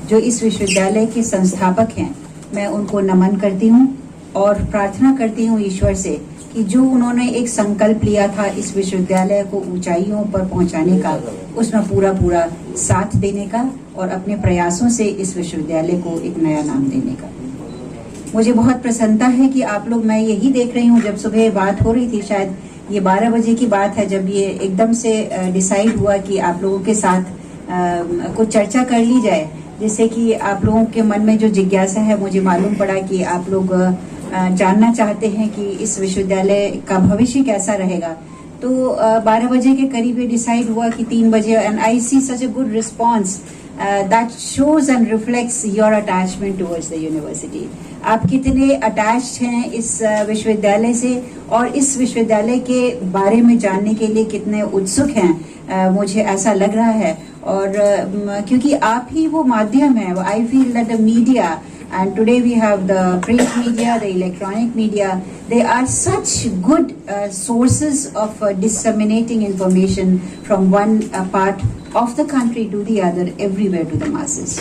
जो इस विश्वविद्यालय के संस्थापक हैं, मैं उनको नमन करती हूँ और प्रार्थना करती हूँ ईश्वर से कि जो उन्होंने एक संकल्प लिया था इस विश्वविद्यालय को ऊंचाइयों पर पहुंचाने का, उसमें पूरा साथ देने का और अपने प्रयासों से इस विश्वविद्यालय को एक नया नाम देने का। मुझे बहुत प्रसन्नता है कि आप लोग, मैं यही देख रही हूँ, जब सुबह बात हो रही थी, शायद ये 12 बजे की बात है, जब ये एकदम से डिसाइड हुआ कि आप लोगों के साथ कुछ चर्चा कर ली जाए, जिससे कि आप लोगों के मन में जो जिज्ञासा है, मुझे मालूम पड़ा कि आप लोग जानना चाहते हैं कि इस विश्वविद्यालय का भविष्य कैसा रहेगा। तो 12 बजे के करीब ये डिसाइड हुआ कि 3 बजे, and I see such a good response that shows and reflects your attachment towards the university. आप कितने अटैच्ड हैं इस विश्वविद्यालय से और इस विश्वविद्यालय के बारे में जानने के लिए कितने उत्सुक हैं, मुझे ऐसा लग रहा है। और क्योंकि आप ही वो माध्यम है, I feel that the media, and today we have the print media, the electronic media, they are such good sources of disseminating information from one part of the country to the other, everywhere to the masses.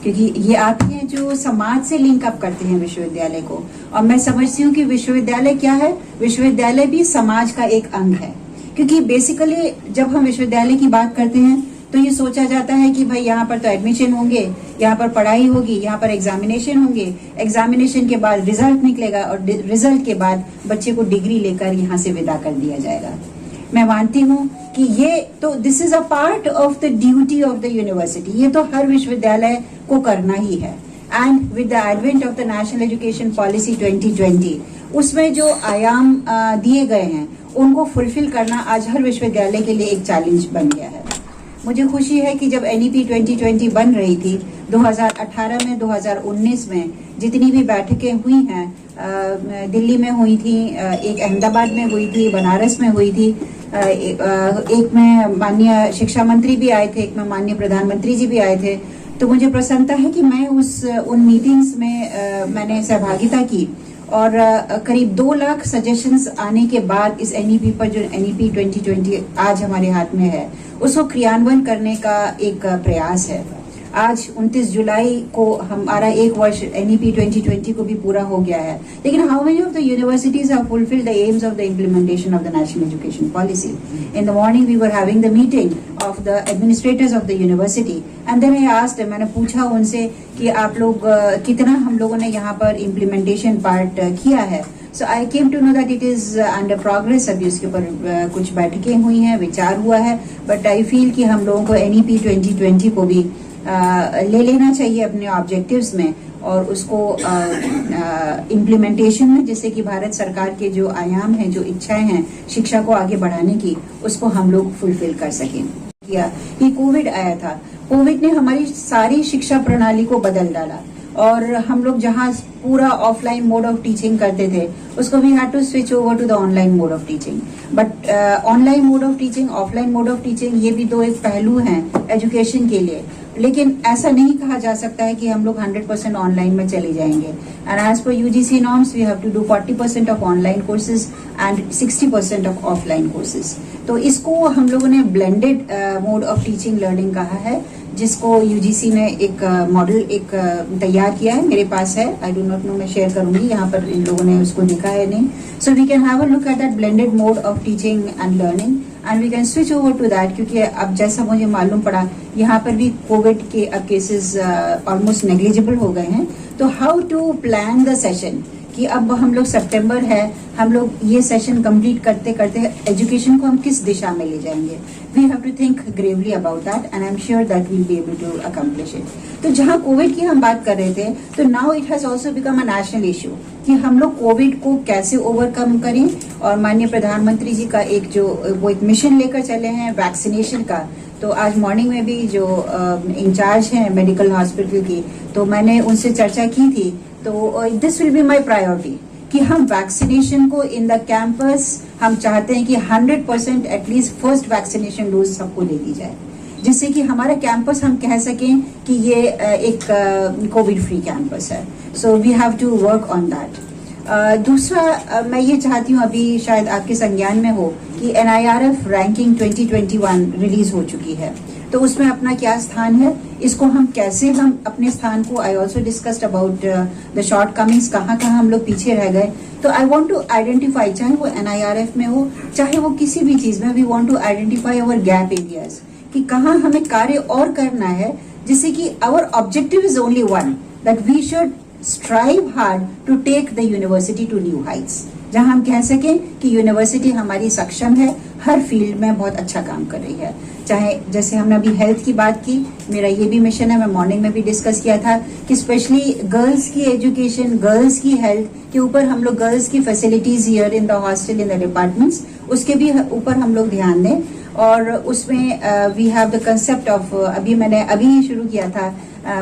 क्योंकि ये आप ही हैं जो समाज से link up करते हैं विश्वविद्यालय को, और मैं समझती हूँ कि विश्वविद्यालय क्या है, विश्वविद्यालय भी समाज का एक अंग है। क्योंकि बेसिकली जब हम विश्वविद्यालय की बात करते हैं तो ये सोचा जाता है कि भाई यहाँ पर तो एडमिशन होंगे, यहाँ पर पढ़ाई होगी, यहाँ पर एग्जामिनेशन होंगे, एग्जामिनेशन के बाद रिजल्ट निकलेगा और रिजल्ट के बाद बच्चे को डिग्री लेकर यहाँ से विदा कर दिया जाएगा। मैं मानती हूँ कि ये तो this is a part of the duty of the university, ये तो हर विश्वविद्यालय को करना ही है। And with the advent of the national education policy 2020, उसमें जो आयाम दिए गए हैं उनको फुलफिल करना आज हर विश्वविद्यालय के लिए एक चैलेंज बन गया है। मुझे खुशी है कि जब एनईपी 2020 बन रही थी 2018 में, 2019 में जितनी भी बैठकें हुई हैं, दिल्ली में हुई थी, एक अहमदाबाद में हुई थी, बनारस में हुई थी, एक में माननीय शिक्षा मंत्री भी आए थे, एक में माननीय प्रधानमंत्री जी भी आए थे। तो मुझे प्रसन्नता है कि मैं उन मीटिंग्स में मैंने सहभागिता की और करीब 2 लाख सजेशंस आने के बाद इस एनईपी पर, जो एनईपी 2020 आज हमारे हाथ में है, उसको क्रियान्वयन करने का एक प्रयास है। आज 29 जुलाई को हमारा 1 वर्ष एनईपी 2020 को भी पूरा हो गया है। लेकिन how many of the universities have fulfilled the aims of the implementation of the national education policy? In the morning we were having the meeting of the administrators of the university and then I asked, मैंने पूछा उनसे कि आप लोग कितना हम लोगों ने यहाँ पर इम्प्लीमेंटेशन पार्ट किया है। So I came to know that it is under progress. अभी उसके ऊपर कुछ बैठकें हुई हैं, विचार हुआ है, बट आई फील कि हम लोगों को एनईपी 2020 को भी ले लेना चाहिए अपने ऑब्जेक्टिव्स में और उसको इम्प्लीमेंटेशन में, जिससे कि भारत सरकार के जो आयाम हैं, जो इच्छाएं हैं शिक्षा को आगे बढ़ाने की, उसको हम लोग फुलफिल कर सकें। ये कोविड आया था, कोविड ने हमारी सारी शिक्षा प्रणाली को बदल डाला और हम लोग जहाँ पूरा ऑफलाइन मोड ऑफ टीचिंग करते थे उसको we had to switch over to the online mode of teaching. But online mode of teaching, offline mode of teaching, ये भी 2 एक पहलू हैं एजुकेशन के लिए। लेकिन ऐसा नहीं कहा जा सकता है कि हम लोग 100% ऑनलाइन में चले जाएंगे। And as per UGC norms we have to do 40% of online courses and 60% of offline courses. तो इसको हम लोगों ने blended mode of teaching learning कहा है, जिसको यूजीसी ने एक मॉडल एक तैयार किया है, मेरे पास है, आई डू नॉट नो, मैं शेयर करूंगी, यहाँ पर इन लोगों ने उसको देखा है नहीं। So we can have a look at that blended mode of teaching and learning and we can switch over to that. क्योंकि अब जैसा मुझे मालूम पड़ा, यहाँ पर भी कोविड के अब केसेस ऑलमोस्ट नेग्लिजिबल हो गए हैं। तो how to plan the session, कि अब हम लोग सितंबर है, हम लोग ये सेशन कंप्लीट करते करते एजुकेशन को हम किस दिशा में ले जाएंगे। We have to think gravely about that and I am sure that we'll be able to accomplish it. तो जहाँ कोविड की हम बात कर रहे थे, तो now it has also become a national issue कि हम लोग कोविड को कैसे ओवरकम करें। और माननीय प्रधानमंत्री जी का एक जो वो एक मिशन लेकर चले हैं वैक्सीनेशन का, तो आज मॉर्निंग में भी जो इंचार्ज हैं मेडिकल हॉस्पिटल की, तो मैंने उनसे चर्चा की थी। तो this will be my priority कि हम वैक्सीनेशन को इन द कैंपस, हम चाहते हैं कि 100% एटलीस्ट फर्स्ट वैक्सीनेशन डोज सबको ले दी जाए, जिससे कि हमारा कैंपस हम कह सकें कि ये एक कोविड फ्री कैंपस है। So we have to work on that. दूसरा मैं ये चाहती हूँ, अभी शायद आपके संज्ञान में हो कि NIRF रैंकिंग 2021 रिलीज हो चुकी है तो उसमें अपना क्या स्थान है, इसको हम कैसे हम अपने स्थान को, I also discussed about the shortcomings, कहाँ कहाँ हम लोग पीछे रह गए। तो आई वॉन्ट टू आइडेंटिफाई, चाहे वो NIRF में हो, चाहे वो किसी भी चीज में, we want to identify our gap areas, कि कहाँ हमें कार्य और करना है, जिससे कि our objective is only one, that we should strive hard to take the university to new heights, जहां हम कह सकें कि यूनिवर्सिटी हमारी सक्षम है, हर फील्ड में बहुत अच्छा काम कर रही है। चाहे जैसे हमने अभी हेल्थ की बात की, मेरा ये भी मिशन है, मैं मॉर्निंग में भी डिस्कस किया था कि स्पेशली गर्ल्स की एजुकेशन, गर्ल्स की हेल्थ के ऊपर हम लोग, गर्ल्स की facilities here in the hostel, in the departments, उसके भी ऊपर हम लोग ध्यान दें। और उसमें we have the concept of, अभी मैंने अभी शुरू किया था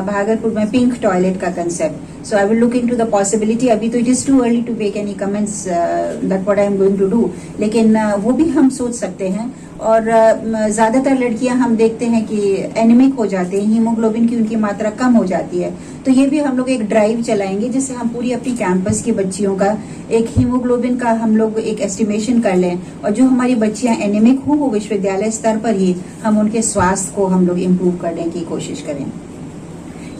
भागलपुर में पिंक टॉयलेट का concept, so I will look into the possibility. अभी तो it is too early to make any comments that what I am going to do, लेकिन वो भी हम सोच सकते हैं। और ज्यादातर लड़कियां हम देखते हैं कि एनीमिक हो जाते हैं, हीमोग्लोबिन की उनकी मात्रा कम हो जाती है, तो ये भी हम लोग एक ड्राइव चलाएंगे जिससे हम पूरी अपनी कैंपस की बच्चियों का एक हीमोग्लोबिन का हम लोग एक एस्टिमेशन कर लें, और जो हमारी बच्चियां एनीमिक हो, वो विश्वविद्यालय स्तर पर ही हम उनके स्वास्थ्य को हम लोग इम्प्रूव करने की कोशिश करें।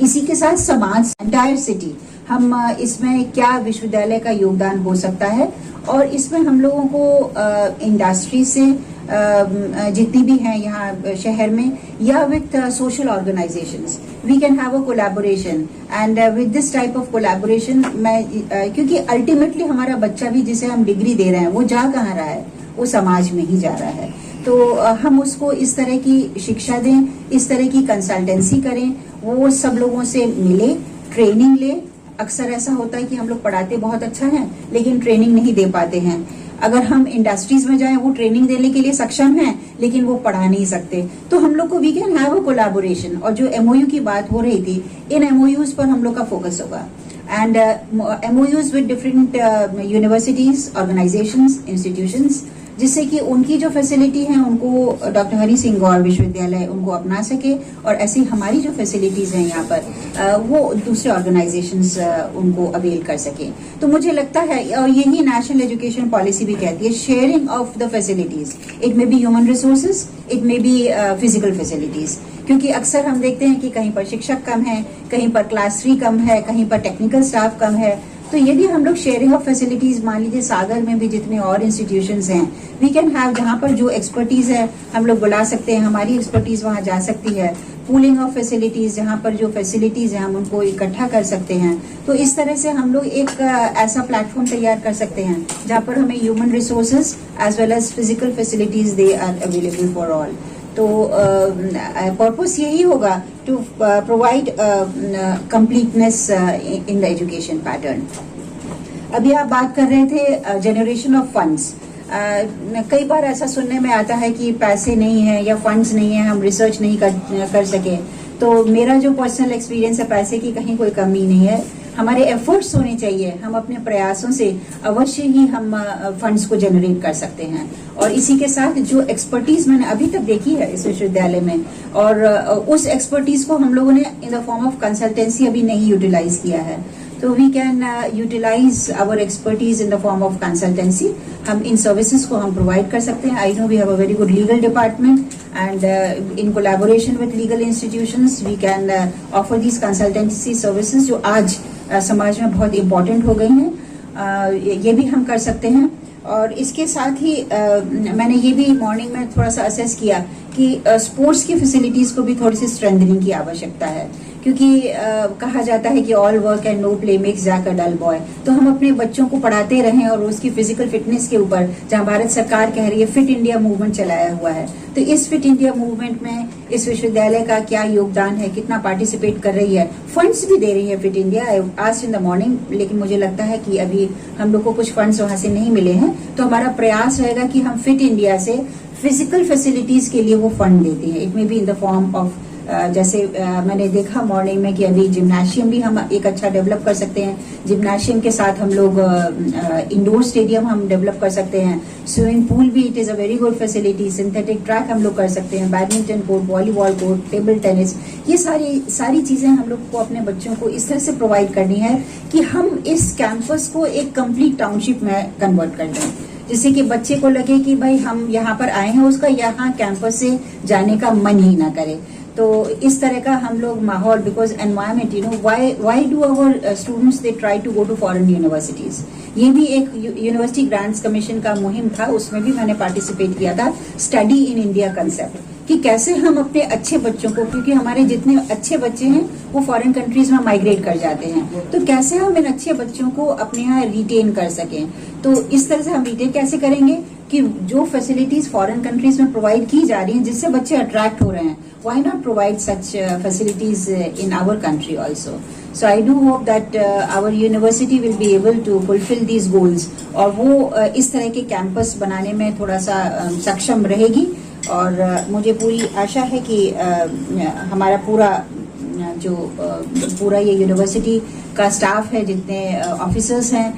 इसी के साथ समाज, एंटायर सिटी, हम इसमें क्या विश्वविद्यालय का योगदान हो सकता है, और इसमें हम लोगों को इंडस्ट्री से जितनी भी हैं यहाँ शहर में, या with social organisations, we can have a collaboration, and with this type of collaboration मैं क्योंकि अल्टीमेटली हमारा बच्चा भी जिसे हम डिग्री दे रहे हैं, वो जा कहाँ रहा है, वो समाज में ही जा रहा है। तो हम उसको इस तरह की शिक्षा दें, इस तरह की कंसल्टेंसी करें, वो सब लोगों से मिले, ट्रेनिंग ले। अक्सर ऐसा होता है कि हम लोग पढ़ाते बहुत अच्छा है, लेकिन ट्रेनिंग नहीं दे पाते हैं। अगर हम इंडस्ट्रीज में जाएं, वो ट्रेनिंग देने के लिए सक्षम हैं, लेकिन वो पढ़ा नहीं सकते। तो हम लोग को we can have a collaboration, और जो MOU की बात हो रही थी, इन MOUs पर हम लोग का फोकस होगा, and MOUs with different universities, organisations, institutions, जिससे कि उनकी जो फैसिलिटी है उनको डॉक्टर हरि सिंह गौर विश्वविद्यालय उनको अपना सके, और ऐसी हमारी जो फैसिलिटीज हैं यहाँ पर वो दूसरे ऑर्गेनाइजेशंस उनको अवेल कर सके। तो मुझे लगता है, और यही नेशनल एजुकेशन पॉलिसी भी कहती है, sharing of the facilities, it may be human resources, it may be physical facilities, क्योंकि अक्सर हम देखते हैं कि कहीं पर शिक्षक कम है, कहीं पर क्लास 3 कम है, कहीं पर टेक्निकल स्टाफ कम है। तो यदि हम लोग शेयरिंग ऑफ फैसिलिटीज, मान लीजिए सागर में भी जितने और इंस्टीट्यूशंस हैं, वी कैन हैव, जहाँ पर जो एक्सपर्टीज है हम लोग बुला सकते हैं, हमारी एक्सपर्टीज वहाँ जा सकती है। पूलिंग ऑफ फैसिलिटीज, जहाँ पर जो फैसिलिटीज हैं हम उनको इकट्ठा कर सकते हैं। तो इस तरह से हम लोग एक ऐसा प्लेटफॉर्म तैयार कर सकते हैं जहाँ पर हमें human resources as well as physical facilities they are available for all. तो पर्पस यही होगा to provide completeness in the education pattern. अभी आप बात कर रहे थे जनरेशन ऑफ फंड्स। कई बार ऐसा सुनने में आता है कि पैसे नहीं है या फंड्स नहीं है, हम रिसर्च नहीं कर सके। तो मेरा जो पर्सनल एक्सपीरियंस है, पैसे की कहीं कोई कमी नहीं है, हमारे एफर्ट्स होने चाहिए। हम अपने प्रयासों से अवश्य ही हम फंड्स को जनरेट कर सकते हैं। और इसी के साथ जो एक्सपर्टीज मैंने अभी तक देखी है इस विश्वविद्यालय में, और उस एक्सपर्टीज को हम लोगों ने in the form of consultancy अभी नहीं यूटिलाइज किया है। तो we can utilise our expertise in the form of consultancy. हम इन सर्विसेज को हम प्रोवाइड कर सकते हैं। I know we have a very good legal department, and in collaboration with legal institutions we can offer these consultancy services, जो आज समाज में बहुत इम्पोर्टेंट हो गई हैं। ये भी हम कर सकते हैं। और इसके साथ ही मैंने ये भी मॉर्निंग में थोड़ा सा असेस किया कि स्पोर्ट्स की फैसिलिटीज को भी थोड़ी सी स्ट्रेंथनिंग की आवश्यकता है, क्योंकि कहा जाता है कि all work and no play makes Jack a dull boy. तो हम अपने बच्चों को पढ़ाते रहें और उसकी फिजिकल फिटनेस के ऊपर, जहां भारत सरकार कह रही है फिट इंडिया मूवमेंट चलाया हुआ है, तो इस फिट इंडिया मूवमेंट में इस विश्वविद्यालय का क्या योगदान है, कितना पार्टिसिपेट कर रही है। फंड्स भी दे रही है fit India, I asked in the morning, लेकिन मुझे लगता है कि अभी हम लोग को कुछ फंड्स वहां से नहीं मिले हैं। तो हमारा प्रयास रहेगा कि हम फिट इंडिया से फिजिकल फैसिलिटीज के लिए वो फंड देते हैं। It may be in the form of जैसे मैंने देखा मॉर्निंग में कि अभी जिम्नाशियम भी हम एक अच्छा डेवलप कर सकते हैं। जिम्नाशियम के साथ हम लोग इंडोर स्टेडियम हम डेवलप कर सकते हैं। स्विमिंग पूल भी it is a very good facility. Synthetic track हम लोग कर सकते हैं, badminton court, volleyball court, table tennis, ये सारी चीजें हम लोग को अपने बच्चों को इस तरह से प्रोवाइड करनी है कि हम इस कैंपस को एक कंप्लीट टाउनशिप में कन्वर्ट कर दें। जिससे कि बच्चे को लगे कि भाई हम यहाँ पर आए हैं, उसका यहाँ कैंपस से जाने का मन ही ना करे। तो इस तरह का हम लोग माहौल, because environment, you know, why do our students they try to go to foreign universities. ये भी एक यूनिवर्सिटी ग्रांट्स कमीशन का मुहिम था, उसमें भी मैंने पार्टिसिपेट किया था, स्टडी इन इंडिया कंसेप्ट, कि कैसे हम अपने अच्छे बच्चों को, क्योंकि हमारे जितने अच्छे बच्चे हैं वो फॉरेन कंट्रीज में माइग्रेट कर जाते हैं, तो कैसे हम इन अच्छे बच्चों को अपने यहाँ रिटेन कर सकें। तो इस तरह से हम रिटेन कैसे करेंगे कि जो फैसिलिटीज फॉरेन कंट्रीज में प्रोवाइड की जा रही हैं, जिससे बच्चे अट्रैक्ट हो रहे हैं, why not provide such facilities in our country also. So I do hope that our university will be able to fulfill these goals, और वो इस तरह के कैंपस बनाने में थोड़ा सा सक्षम रहेगी। और मुझे पूरी आशा है कि हमारा पूरा ये यूनिवर्सिटी का स्टाफ है, जितने ऑफिसर्स हैं,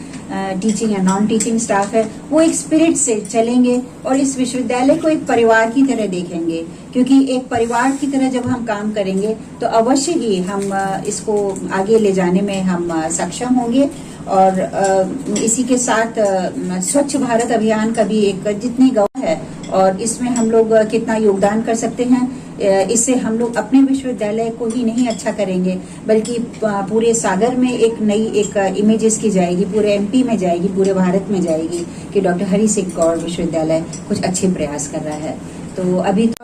teaching and non teaching staff है, वो एक स्पिरिट से चलेंगे और इस विश्वविद्यालय को एक परिवार की तरह देखेंगे, क्योंकि एक परिवार की तरह जब हम काम करेंगे तो अवश्य ही हम इसको आगे ले जाने में हम सक्षम होंगे। और इसी के साथ स्वच्छ भारत अभियान का भी एक जितनी गवाह है, और इसमें हम लोग कितना योगदान कर सकते हैं, इससे हम लोग अपने विश्वविद्यालय को ही नहीं अच्छा करेंगे, बल्कि पूरे सागर में एक नई एक इमेज इसकी जाएगी, पूरे एमपी में जाएगी, पूरे भारत में जाएगी कि डॉक्टर हरि सिंह गौर विश्वविद्यालय कुछ अच्छे प्रयास कर रहा है। तो अभी तो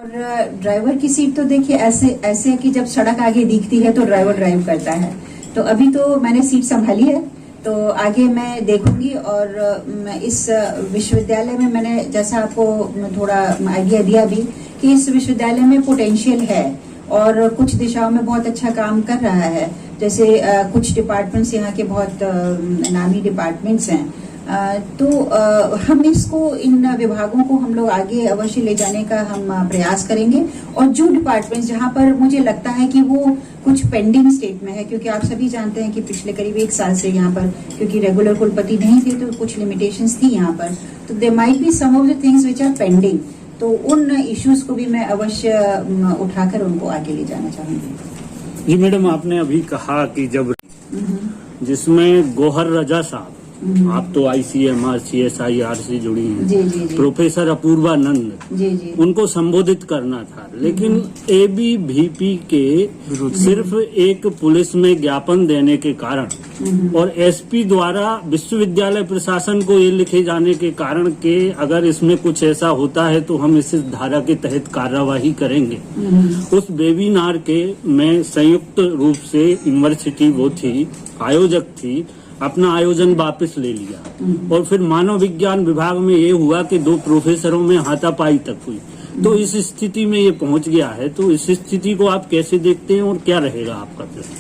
ड्राइवर की सीट तो देखिए ऐसे है कि जब सड़क आगे दिखती है तो ड्राइवर ड्राइव करता है। तो अभी तो मैंने सीट संभाली है, तो आगे मैं देखूंगी। और इस विश्वविद्यालय में मैंने जैसा आपको थोड़ा आइडिया दिया भी कि इस विश्वविद्यालय में पोटेंशियल है और कुछ दिशाओं में बहुत अच्छा काम कर रहा है। जैसे कुछ डिपार्टमेंट्स यहाँ के बहुत नामी डिपार्टमेंट्स हैं, तो हम इसको, इन विभागों को हम लोग आगे अवश्य ले जाने का हम प्रयास करेंगे। और जो डिपार्टमेंट्स जहाँ पर मुझे लगता है कि वो कुछ पेंडिंग स्टेट में है, क्योंकि आप सभी जानते हैं कि पिछले करीब 1 साल से यहाँ पर क्योंकि रेगुलर कुलपति नहीं थे तो कुछ लिमिटेशंस थी यहाँ पर, तो there might be some of the things which are pending. तो उन इश्यूज को भी मैं अवश्य उठाकर उनको आगे ले जाना चाहूंगी। जी मैडम, आपने अभी कहा कि जब जिसमें गोहर रजा साहब, आप तो ICMR CSIR से जुड़ी हैं, जी जी जी, प्रोफेसर अपूर्वानंद, जी जी, उनको संबोधित करना था, लेकिन ABVP के सिर्फ एक पुलिस में ज्ञापन देने के कारण और SP द्वारा विश्वविद्यालय प्रशासन को ये लिखे जाने के कारण कि अगर इसमें कुछ ऐसा होता है तो हम इस धारा के तहत कार्यवाही करेंगे। उस वेबिनार के में संयुक्त रूप से यूनिवर्सिटी वो थी, आयोजक थी, अपना आयोजन वापस ले लिया। और फिर मानव विज्ञान विभाग में ये हुआ कि 2 प्रोफेसरों में हाथापाई तक हुई। तो इस स्थिति में ये पहुंच गया है, तो इस स्थिति को आप कैसे देखते हैं और क्या रहेगा आपका प्रश्न?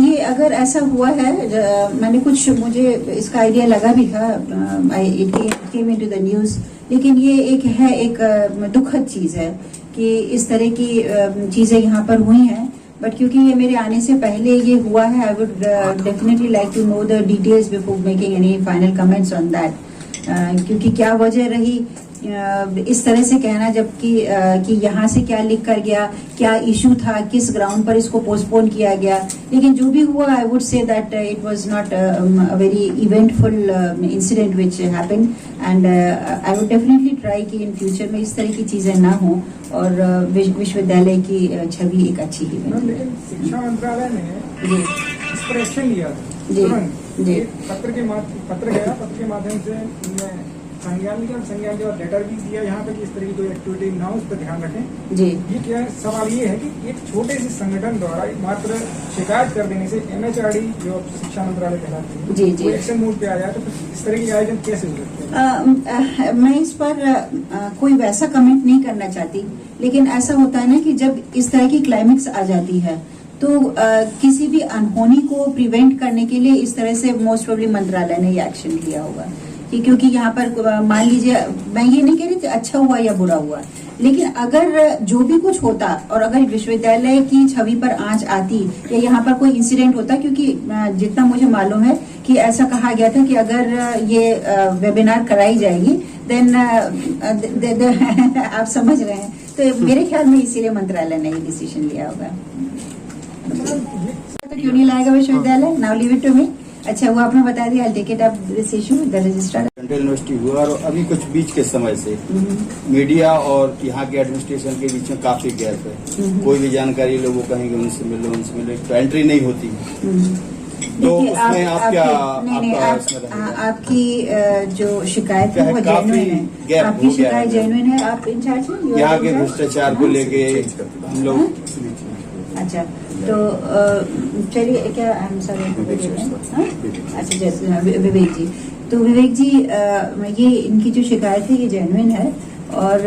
ये अगर ऐसा हुआ है, मैंने कुछ, मुझे इसका आइडिया लगा भी था, it came into the news, लेकिन ये एक दुखद चीज है कि इस तरह की चीजें यहाँ पर हुई हैं। बट क्योंकि ये मेरे आने से पहले ये हुआ है, I would definitely like to know the details before making any final comments on that. क्योंकि क्या वजह रही इस तरह से कहना, जबकि कि यहाँ से क्या लिख कर गया, क्या इशू था, किस ग्राउंड पर इसको पोस्टपोन किया गया। लेकिन जो भी हुआ, I would say that it was not a very eventful incident which happened, and I would definitely try कि इन फ्यूचर में इस तरह की चीजें ना हो और विश्वविद्यालय की छवि एक अच्छी ही बने। लेकिन शिक्षा मंत्रालय ने इस पर एक्शन लिया था जी, पत्र गया, पत्र के माध्यम से उन्होंने संज्ञान लिया और संज्ञान के बाद लेटर भी दिया यहाँ पे कि इस तरह की कोई एक्टिविटी ना हो, उस पर ध्यान रखें। जी, ये क्या है, सवाल ये है कि एक छोटे से संगठन द्वारा मात्र शिकायत कर देने से MHRD जो शिक्षा मंत्रालय कहलाती है, जी, जी, एक्शन मोड पे आ जाए, तो इस तरह के आयोजन कैसे हो सकते हैं? मैं इस पर कोई वैसा कमेंट नहीं करना चाहती, लेकिन ऐसा होता है ना कि जब इस तरह की क्लाइमेक्स आ जाती है तो किसी भी अनहोनी को प्रिवेंट करने के लिए इस तरह से मोस्ट प्रोबेबली मंत्रालय ने ये एक्शन लिया होगा। कि क्योंकि यहाँ पर मान लीजिए, मैं ये नहीं कह रही थी अच्छा हुआ या बुरा हुआ, लेकिन अगर जो भी कुछ होता और अगर विश्वविद्यालय की छवि पर आंच आती या यहाँ पर कोई इंसिडेंट होता, क्योंकि जितना मुझे मालूम है कि ऐसा कहा गया था कि अगर ये वेबिनार कराई जाएगी देन आप समझ रहे हैं, तो मेरे ख्याल में इसीलिए मंत्रालय ने ये डिसीजन लिया होगा। तो क्यों नहीं लाएगा विश्वविद्यालय? Now leave it to me. अच्छा, वो आपने बता दिया। I'll take it up this issue with the registrar. Central university हुआ और अभी कुछ बीच के समय से मीडिया और यहाँ के एडमिनिस्ट्रेशन के बीच में काफी गैप है। कोई भी जानकारी लोगों को कहेंगे उनसे मिलो तो एंट्री नहीं होती। तो देखिए, उसमें आप क्या आपकी जो शिकायत है वो काफी जेन्युइन है। गैप आपकी हो गया शिकायत है। जेन्युइन है। आप इंचार्ज हैं यहाँ के भ्रष्टाचार को लेके हम लोग अच्छा, तो चलिए, क्या हम सर अच्छा, जैसे विवेक जी, तो विवेक जी, ये इनकी जो शिकायत है ये जेन्युइन है और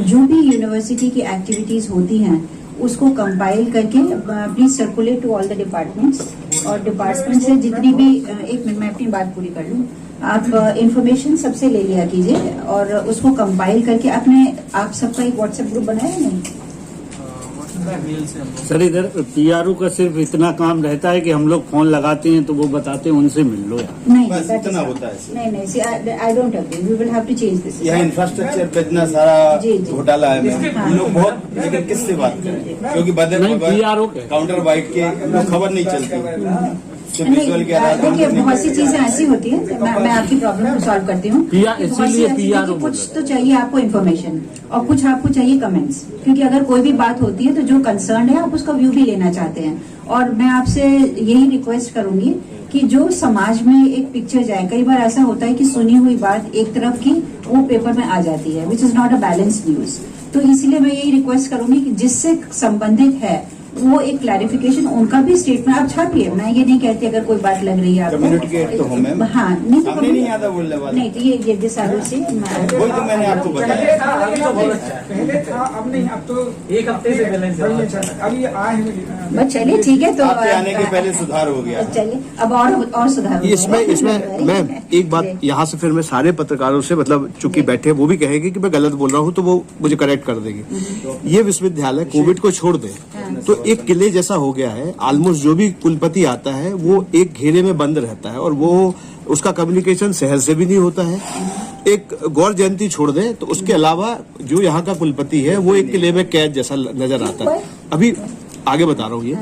जो भी यूनिवर्सिटी की एक्टिविटीज होती हैं उसको कंपाइल करके please circulate to all the departments, और डिपार्टमेंट से जितनी भी एक मिनट मैं अपनी बात पूरी कर लूँ। आप इंफॉर्मेशन सबसे ले लिया कीजिए और उसको कंपाइल करके आप सबका एक व्हाट्सएप ग्रुप बनाया नहीं? सर, इधर पीआरओ का सिर्फ इतना काम रहता है कि हम लोग फोन लगाते हैं तो वो बताते हैं उनसे मिल लो यार। नहीं, बस that is इतना not- होता है। नहीं, I don't agree. We will have to change this. यहाँ इंफ्रास्ट्रक्चर पे इतना सारा जी, जी। घोटाला है मैम। हाँ। हम लोग बहुत, लेकिन किससे बात करें, क्योंकि बदल नहीं, PRO के काउंटर बाइट के लोग खबर नहीं चलती। सिर्फ विजुअल के आधार देखिए, पर बहुत सी चीजें ऐसी होती हैं। मैं आपकी प्रॉब्लम को सॉल्व करती हूँ। इसीलिए PRO कुछ तो चाहिए आपको इन्फॉर्मेशन और कुछ आपको चाहिए कमेंट्स, क्योंकि अगर कोई भी बात होती है तो जो कंसर्न है आप उसका व्यू भी लेना चाहते हैं। और मैं आपसे यही रिक्वेस्ट करूंगी कि जो समाज में एक पिक्चर जाए, कई बार ऐसा होता है कि सुनी हुई बात एक तरफ की वो पेपर में आ जाती है, which is not a balance news. तो इसीलिए मैं यही रिक्वेस्ट करूंगी कि जिससे संबंधित है वो एक क्लैरिफिकेशन, उनका भी स्टेटमेंट आप छापिए। मैं ये नहीं कहती अगर कोई बात लग रही है आपको। कम्युनिकेट तो हो मैम। हाँ, नहीं तो सामने नहीं आता बोलने वाला। नहीं, तो ये डिसाइड से वही तो मैंने आपको बताया। पहले था, अब नहीं, अब तो एक हफ्ते से बैलेंस अभी आए हैं। बस चलिए, ठीक है। तो आपके आने के पहले सुधार हो गया। चलिए, अब और सुधार होगा। इसमें मैं एक बात यहाँ से फिर मैं सारे पत्रकारों से, मतलब चूंकि बैठे हैं, वो भी कहेंगे कि मैं गलत बोल रहा हूँ तो वो मुझे करेक्ट कर देंगे। ये विश्वविद्यालय कोविड को छोड़ दे तो एक किले जैसा हो गया है। ऑलमोस्ट जो भी कुलपति आता है वो एक घेरे में बंद रहता है और वो उसका कम्युनिकेशन शहर से भी नहीं होता है। एक गौर जयंती छोड़ दे तो उसके अलावा जो यहाँ का कुलपति है वो एक किले में कैद जैसा नजर आता है। अभी आगे बता रहा हूँ ये।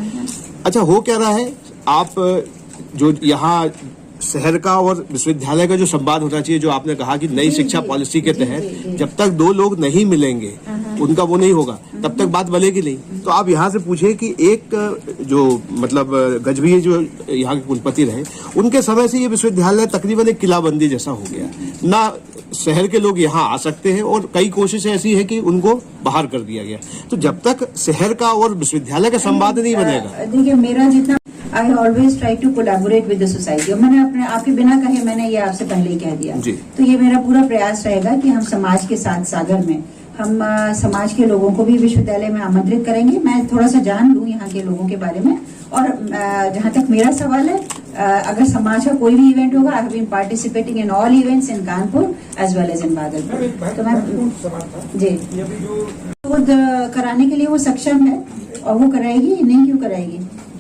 अच्छा, हो क्या रहा है, आप जो यहाँ शहर का और विश्वविद्यालय का जो संवाद होना चाहिए, जो आपने कहा कि नई शिक्षा पॉलिसी के तहत जब तक दो लोग नहीं मिलेंगे उनका वो नहीं होगा, तब तक बात बनेगी नहीं। तो आप यहाँ से पूछिए कि एक जो मतलब गजबी जो यहाँ के कुलपति रहे, उनके समय से ये विश्वविद्यालय तकरीबन एक किलाबंदी जैसा हो गया ना। शहर के लोग यहाँ आ सकते हैं और कई कोशिशें ऐसी है कि उनको बाहर कर दिया गया। तो जब तक शहर का और विश्वविद्यालय का संवाद नहीं बनेगा, देखिए, मेरा जितना I always try to collaborate with the society, और मैंने अपने आपके बिना कहे मैंने ये आपसे पहले ही कह दिया। तो ये मेरा पूरा प्रयास रहेगा कि हम समाज के साथ सागर में हम समाज के लोगों को भी विश्वविद्यालय में आमंत्रित करेंगे। मैं थोड़ा सा जान लूं यहाँ के लोगों के बारे में। और जहाँ तक मेरा सवाल है, अगर समाज का कोई भी इवेंट होगा, I have been participating in all events in Kanpur as well as in Bhagalpur. तो मैं जी खुद कराने के लिए वो सक्षम है और वो कराएगी, नहीं क्यों कराएगी।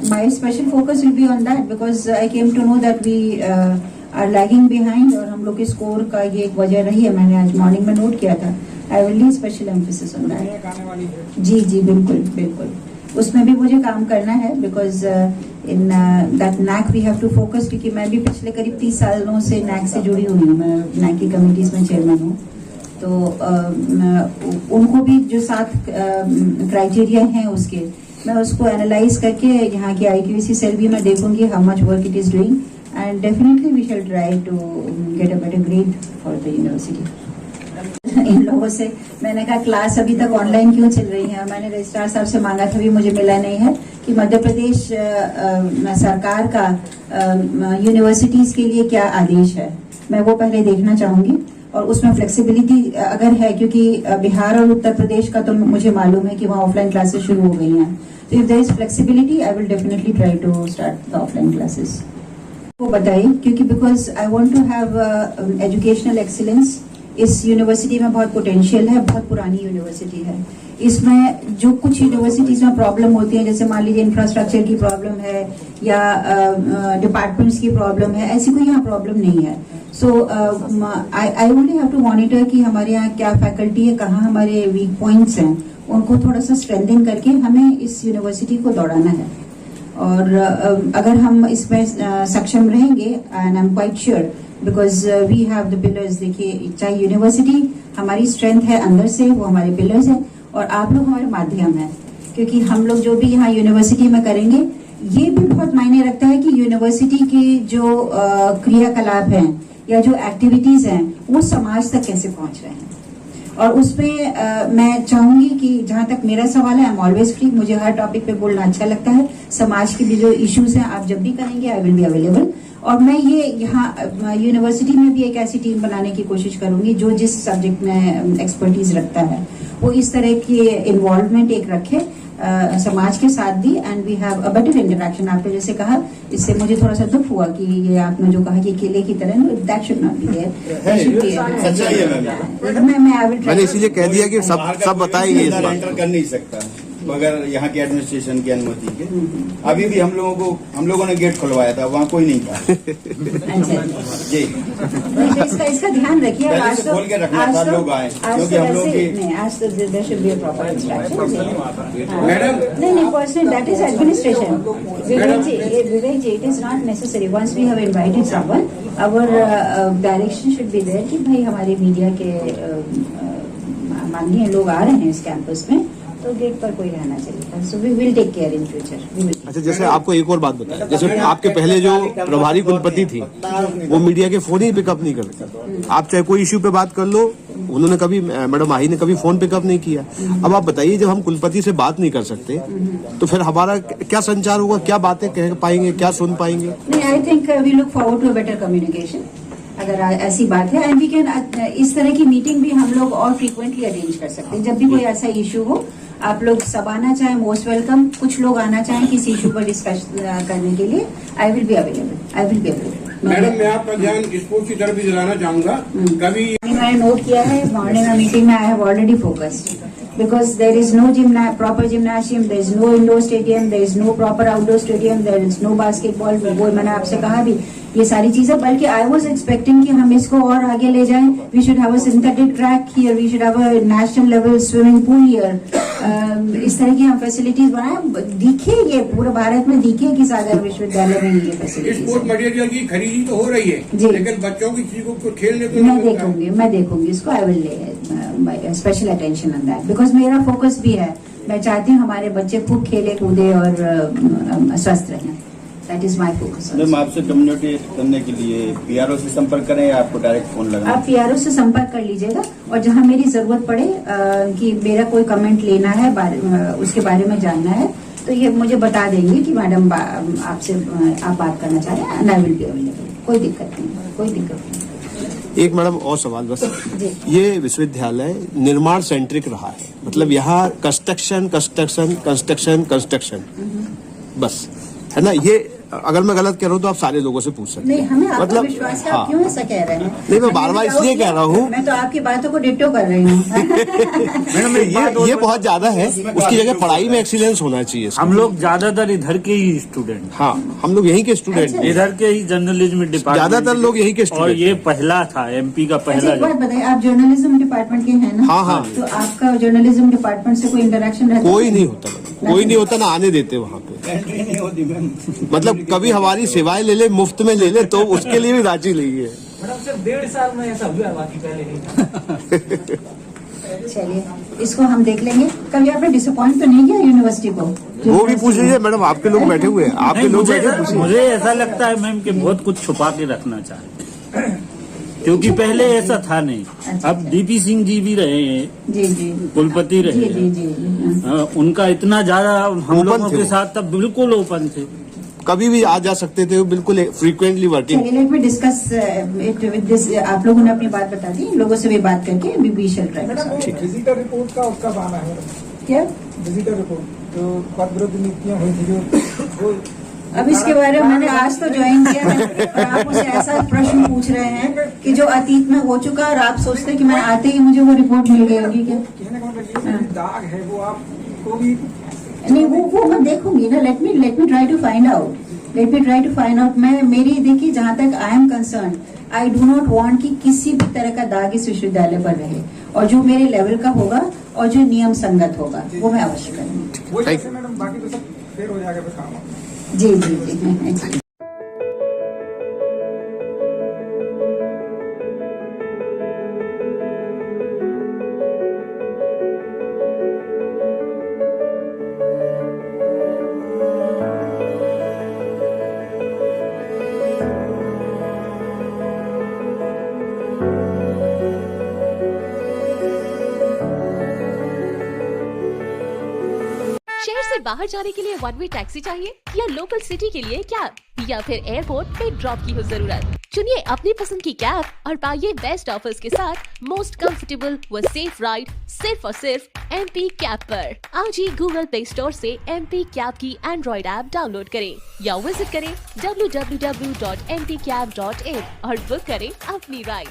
My special focus will be on that because I came to know that we are lagging behind, और हम लोग के स्कोर का ये एक वजह रही है। मैंने आज मॉर्निंग में नोट किया था। I will leave special emphasis on that. जी जी, बिल्कुल बिल्कुल, उसमें भी मुझे काम करना है because in that knack we have to focus, क्योंकि मैं भी पिछले करीब 30 सालों से नैक से जुड़ी हुई हूँ। मैं नैक की कमिटीज में चेयरमैन हूँ। तो उनको भी जो 7 क्राइटेरिया हैं उसके, मैं उसको एनालाइज करके यहाँ की IQVC सेल भी मैं देखूंगी how much work it is doing, and definitely we shall try to get a better grade for the university. इन लोगों से मैंने कहा क्लास अभी तक ऑनलाइन क्यों चल रही है, और मैंने रजिस्ट्रार साहब से मांगा था, भी मुझे मिला नहीं है, कि मध्य प्रदेश सरकार का यूनिवर्सिटीज के लिए क्या आदेश है। मैं वो पहले देखना चाहूंगी और उसमें फ्लेक्सिबिलिटी अगर है, क्योंकि बिहार और उत्तर प्रदेश का तो मुझे मालूम है कि वहाँ ऑफलाइन क्लासेस शुरू हो गई हैं। तो if there is flexibility I will definitely try to start the offline classes. वो बताइए, क्योंकि because I want to have educational excellence. इस यूनिवर्सिटी में बहुत पोटेंशियल है, बहुत पुरानी यूनिवर्सिटी है। इसमें जो कुछ यूनिवर्सिटीज में प्रॉब्लम होती है, जैसे मान लीजिए इंफ्रास्ट्रक्चर की प्रॉब्लम है या डिपार्टमेंट्स की प्रॉब्लम है, ऐसी कोई यहाँ प्रॉब्लम नहीं है। So I only have to monitor कि हमारे यहाँ क्या फैकल्टी है, कहाँ हमारे वीक पॉइंट्स हैं, उनको थोड़ा सा स्ट्रेंथन करके हमें इस यूनिवर्सिटी को दौड़ाना है। और अगर हम इसमें सक्षम रहेंगे, and I am quite sure, because we have the pillars. देखिए, चाहे यूनिवर्सिटी हमारी स्ट्रेंथ है अंदर से, वो हमारे पिलर्स हैं, और आप लोग हमारे माध्यम हैं, क्योंकि हम लोग जो भी यहाँ यूनिवर्सिटी में करेंगे, ये भी बहुत मायने रखता है कि यूनिवर्सिटी के जो क्रियाकलाप हैं या जो एक्टिविटीज हैं, वो समाज तक कैसे पहुंच रहे हैं। और उसमें मैं चाहूंगी कि जहां तक मेरा सवाल है, आई एम ऑलवेज फ्री, मुझे हर टॉपिक पे बोलना अच्छा लगता है। समाज के भी जो इश्यूज हैं, आप जब भी कहेंगे, आई विल बी अवेलेबल। और मैं ये यहाँ यूनिवर्सिटी में भी एक ऐसी टीम बनाने की कोशिश करूंगी जो जिस सब्जेक्ट में एक्सपर्टीज रखता है, वो इस तरह की इन्वॉल्वमेंट एक रखे समाज के साथ भी, and we have a better interaction. आपने जैसे कहा, इससे मुझे थोड़ा सा दुख हुआ कि ये आपने जो कहा कि केले की तरह, that should not be there. मैंने इसीलिए कह दिया कि सब बताएंगे इस बात एंटर कर नहीं सकता मगर यहाँ की एडमिनिस्ट्रेशन की अनुमति के। अभी भी हम लोगों ने गेट खुलवाया था, वहाँ कोई नहीं था। जी, इसका ध्यान रखिए। पहले से खोल के रखना था, लोग आए, क्योंकि हम लोग की आज तो there should be a proper instruction. नहीं, personally that is administration. Vivek ji, it is not necessary. Once we have invited someone, our direction should be there कि भाई हमारे मीडिया के माननीय लोग आ रहे हैं इस कैंपस में, तो गेट पर कोई रहना चाहिए। So we will take care in future. अच्छा, जैसे आपको एक और बात बताया, जैसे आपके पहले जो प्रभारी कुलपति थी, वो मीडिया के फोन ही पिकअप नहीं करते। आप चाहे कोई इश्यू पे बात कर लो, उन्होंने कभी, मैडम आही ने कभी फोन पिकअप नहीं किया। अब आप बताइए, जब हम कुलपति से बात नहीं कर सकते, तो फिर हमारा क्या संचार होगा, क्या बातें कह पाएंगे, क्या सुन पाएंगे? नहीं, I think we look forward to better communication. अगर ऐसी बात है, एंड वी कैन, इस तरह की मीटिंग भी हम लोग और फ्रीक्वेंटली अरेंज कर सकते हैं। जब भी कोई ऐसा इशू हो, आप लोग सब आना चाहें, मोस्ट वेलकम। कुछ लोग आना चाहें किसी इशू पर डिस्कस करने के लिए, I will be available. Madam, मैं आपका ध्यान स्पोर्ट्स की तरफ भी दिलाना चाहूंगा। कभी मैंने नोट किया है, मॉर्निंग मीटिंग में I have already focused, because there is no proper gymnasium, there is no indoor stadium, there is no proper outdoor stadium, there is no basketball। वो मैंने आपसे कहा भी, ये सारी चीजें, बल्कि I was expecting कि हम इसको और आगे ले जाएं। We should have a synthetic track here, we should have a national level swimming pool here। इस तरह की हम फैसिलिटीज बनाए, दिखे ये पूरे भारत में, दिखे कि सागर विश्वविद्यालय में ये फैसिलिटीज। स्पोर्ट मटेरियल की खरीदी तो हो रही है, लेकिन बच्चों की चीजों को खेलने को मैं देखूंगी इसको। I will special attention on that, because मेरा फोकस भी है। मैं चाहती हूँ हमारे बच्चे खूब खेले कूदे और स्वस्थ रहें। That is my focus. Ma'am, आपसे कम्युनिकेट करने के लिए पीआरओ से संपर्क करें या आपको डायरेक्ट फोन लगाएं? आप पीआरओ से संपर्क कर लीजिएगा, और जहाँ मेरी जरूरत पड़े कि मेरा कोई कमेंट लेना है, उसके बारे में जानना है, तो ये मुझे बता देंगे कि मैडम आपसे आप बात करना चाह रहे हैं, and I will be available. कोई दिक्कत नहीं। एक मैडम और सवाल बस, ये विश्वविद्यालय निर्माण सेंट्रिक रहा है, मतलब यहाँ कंस्ट्रक्शन बस है ना। ये अगर मैं गलत कह रहा हूँ तो आप सारे लोगों से पूछ सकते नहीं, हैं। हमें आपका मतलब विश्वास है। आप क्यों ऐसा कह रहे हैं? नहीं, मैं बार-बार इसलिए कह रहा हूँ, मैं तो आपकी बातों को डिट्टो कर रही हूँ। मैडम, ये बहुत ज्यादा है। उसकी जगह पढ़ाई में एक्सीलेंस होना चाहिए। हम लोग ज्यादातर इधर के ही स्टूडेंट, हाँ, हम लोग यहीं के स्टूडेंट, इधर के ही जर्नलिज्म डिपार्टमेंट, ज्यादातर लोग यहीं के और स्टूडेंट। ये पहला था, एमपी का पहला। एक बात बताइए, आप जर्नलिज्म डिपार्टमेंट के हैं ना? हाँ। तो आपका जर्नलिज्म डिपार्टमेंट से कोई इंटरेक्शन रहता है? कोई नहीं होता, ना आने देते वहाँ पे। एंट्री नहीं होती मैम। मतलब कभी हमारी सेवाएं ले ले, मुफ्त में ले ले, तो उसके लिए भी राजी नहीं है। मैडम, सिर्फ 1.5 साल में ऐसा हुआ, बाकी पहले नहीं था। चलिए, इसको हम देख लेंगे। कभी आपने डिसअपॉइंट तो नहीं किया यूनिवर्सिटी को? वो भी पूछ लीजिए मैडम, आपके लोग बैठे हुए हैं, आपके लोग बैठे, पूछिए। मुझे ऐसा लगता है मैम कि बहुत कुछ छुपा के रखना चाहते हैं, क्योंकि पहले ऐसा था नहीं। अब डीपी सिंह जी भी रहे हैं, जी कुलपति रहे हैं। जी। उनका इतना ज्यादा हम लोगों के साथ तब बिल्कुल ओपन थे, कभी भी आ जा सकते थे, वो बिल्कुल फ्रीक्वेंटली वर्किंग। चलिए, let me discuss it with this. आप लोगों ने अपनी बात बता दी, लोगों से भी बात करके we shall try. Visitor report का उसका आना है क्या? विजिटर रिपोर्ट जो पद विरुद्ध नीतियां हुई थी, जो अब इसके बारे में मैंने आज तो ज्वाइन किया है, और आप मुझे ऐसा प्रश्न पूछ रहे हैं कि जो अतीत में हो चुका, और आप सोचते हैं कि मैं आते ही मुझे वो रिपोर्ट मिल गई होगी क्या? कहने का मतलब ये जो दाग है वो आपको भी नहीं, वो मैं देखूंगी ना। Let me try to find out. मैं मेरी देखिए, जहाँ तक I am concerned, I do not want कि किसी भी तरह का दाग इस विश्वविद्यालय पर रहे, और जो मेरे लेवल का होगा और जो नियम संगत होगा वो मैं अवश्य करूंगी। वो जैसे मैडम, बाकी तो सब फेर हो जाएगा, बस काम जी जी जी शहर से बाहर जाने के लिए वन वे टैक्सी चाहिए या लोकल सिटी के लिए कैब या फिर एयरपोर्ट पे ड्रॉप की हो जरूरत। चुनिए अपनी पसंद की कैब और पाइए बेस्ट ऑफर्स के साथ मोस्ट कंफर्टेबल व सेफ राइड सिर्फ और सिर्फ MP कैब पर। आज ही गूगल प्ले स्टोर से MP कैब की एंड्रॉइड ऐप डाउनलोड करें या विजिट करें www.mpcab.in और बुक करें अपनी राइड।